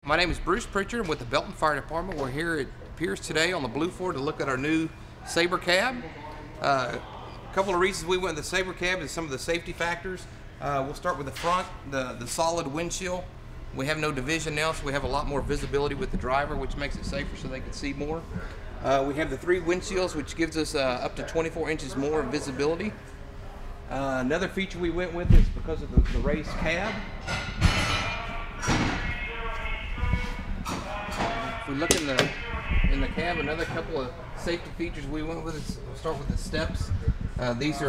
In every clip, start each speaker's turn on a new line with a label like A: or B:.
A: My name is Bruce Pritchard with the Belton Fire Department. We're here at Pierce today on the blue floor to look at our new Saber cab. A couple of reasons we went with the Saber cab is some of the safety factors. We'll start with the front, the solid windshield. We have no division now, so we have a lot more visibility with the driver, which makes it safer so they can see more. We have the 3 windshields, which gives us up to 24 inches more of visibility. Another feature we went with is because of the raised cab. If we look in the cab, another couple of safety features we went with is, we'll start with the steps. These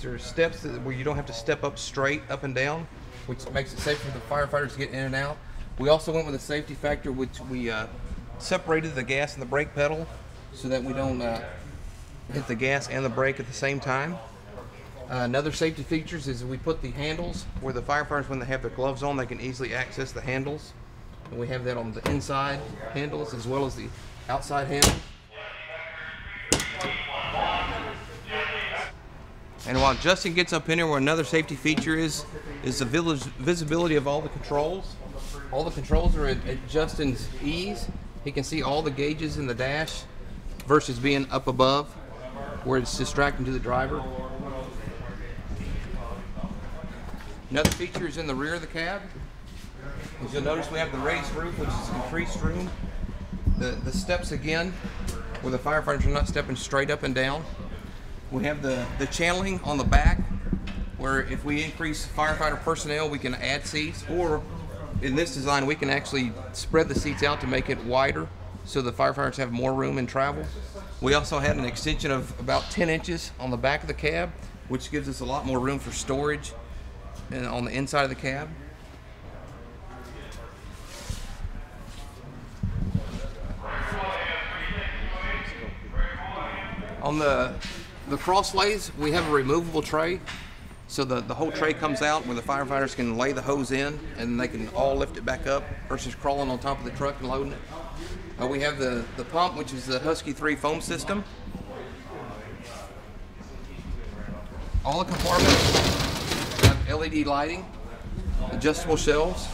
A: are steps where you don't have to step up straight up and down, which makes it safer for the firefighters to get in and out. We also went with a safety factor, which we separated the gas and the brake pedal so that we don't hit the gas and the brake at the same time. Another safety features is we put the handles where the firefighters, when they have their gloves on, they can easily access the handles. And we have that on the inside handles as well as the outside handles. And while Justin gets up in here, where another safety feature is the visibility of all the controls. All the controls are at Justin's ease. He can see all the gauges in the dash versus being up above where it's distracting to the driver. Another feature is in the rear of the cab. As you'll notice, we have the raised roof, which is increased room. The steps again, where the firefighters are not stepping straight up and down. We have the channeling on the back, where if we increase firefighter personnel, we can add seats, or in this design, we can actually spread the seats out to make it wider, so the firefighters have more room in travel. We also had an extension of about 10 inches on the back of the cab, which gives us a lot more room for storage and on the inside of the cab. On the crosslays, we have a removable tray, so the whole tray comes out where the firefighters can lay the hose in and they can all lift it back up versus crawling on top of the truck and loading it. We have the pump, which is the Husky 3 foam system. All the compartments have LED lighting, adjustable shelves.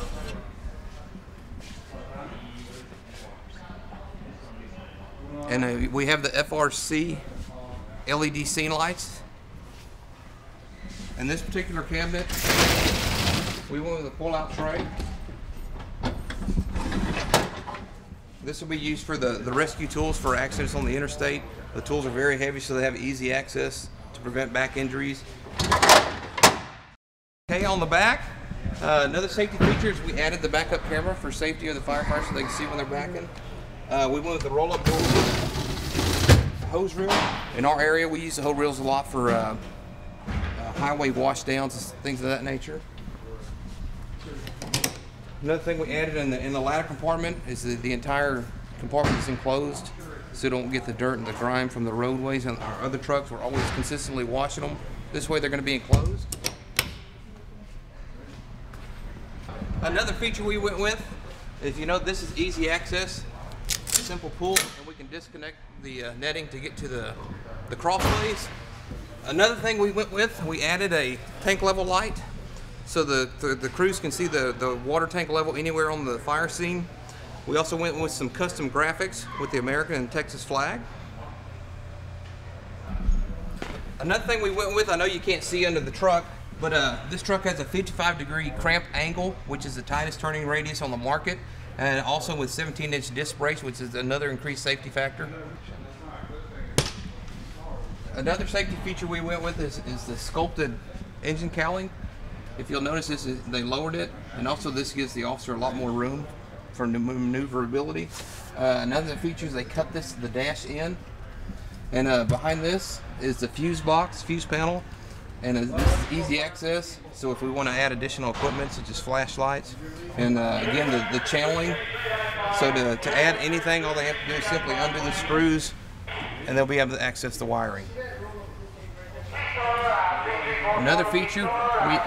A: And we have the FRC LED scene lights. In this particular cabinet, we went with a pull-out tray. This will be used for the rescue tools for accidents on the interstate. The tools are very heavy, so they have easy access to prevent back injuries. Okay, on the back, another safety feature is we added the backup camera for safety of the firefighters so they can see when they're backing. We went with the roll-up hose reel. In our area, we use the hose reels a lot for highway washdowns and things of that nature. Another thing we added in the ladder compartment is the entire compartment is enclosed, so you don't get the dirt and the grime from the roadways. And our other trucks, we're always consistently washing them. This way, they're going to be enclosed. Another feature we went with is, this is easy access. Simple pull, and we can disconnect the netting to get to the crossways. Another thing we went with, we added a tank level light, so the crews can see the water tank level anywhere on the fire scene. We also went with some custom graphics with the American and Texas flag. Another thing we went with, I know you can't see under the truck, but this truck has a 55-degree cramp angle, which is the tightest turning radius on the market. And also with 17-inch disc brakes, which is another increased safety factor. Another safety feature we went with is the Sculpted engine cowling. If you'll notice, they lowered it, and also this gives the officer a lot more room for maneuverability. Another feature is they cut the dash in, and behind this is the fuse panel, and this is easy access. So if we want to add additional equipment such as flashlights, and again the channeling, so to add anything, all they have to do is simply undo the screws and they'll be able to access the wiring. Another feature,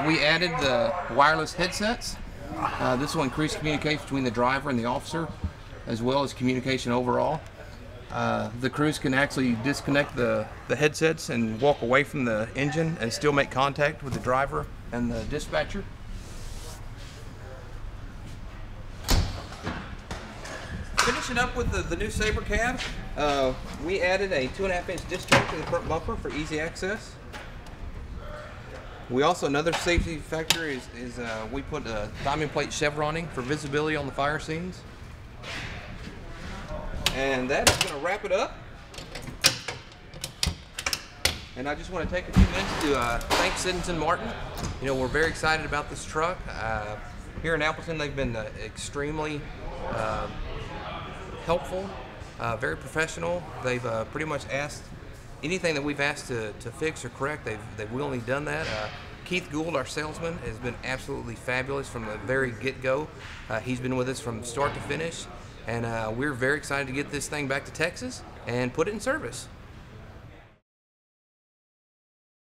A: we added the wireless headsets. This will increase communication between the driver and the officer, as well as communication overall. The crews can actually disconnect the headsets and walk away from the engine and still make contact with the driver and the dispatcher. finishing up with the new Saber cab, we added a 2.5-inch disc track to the front bumper for easy access. We also, another safety factor is we put a diamond plate chevroning for visibility on the fire scenes. And that is going to wrap it up. And I just want to take a few minutes to thank Siddington Martin. You know, we're very excited about this truck. Here in Appleton, they've been extremely helpful, very professional. They've pretty much asked anything that we've asked to fix or correct. They've willingly done that. Keith Gould, our salesman, has been absolutely fabulous from the very get-go. He's been with us from start to finish, and we're very excited to get this thing back to Texas and put it in service.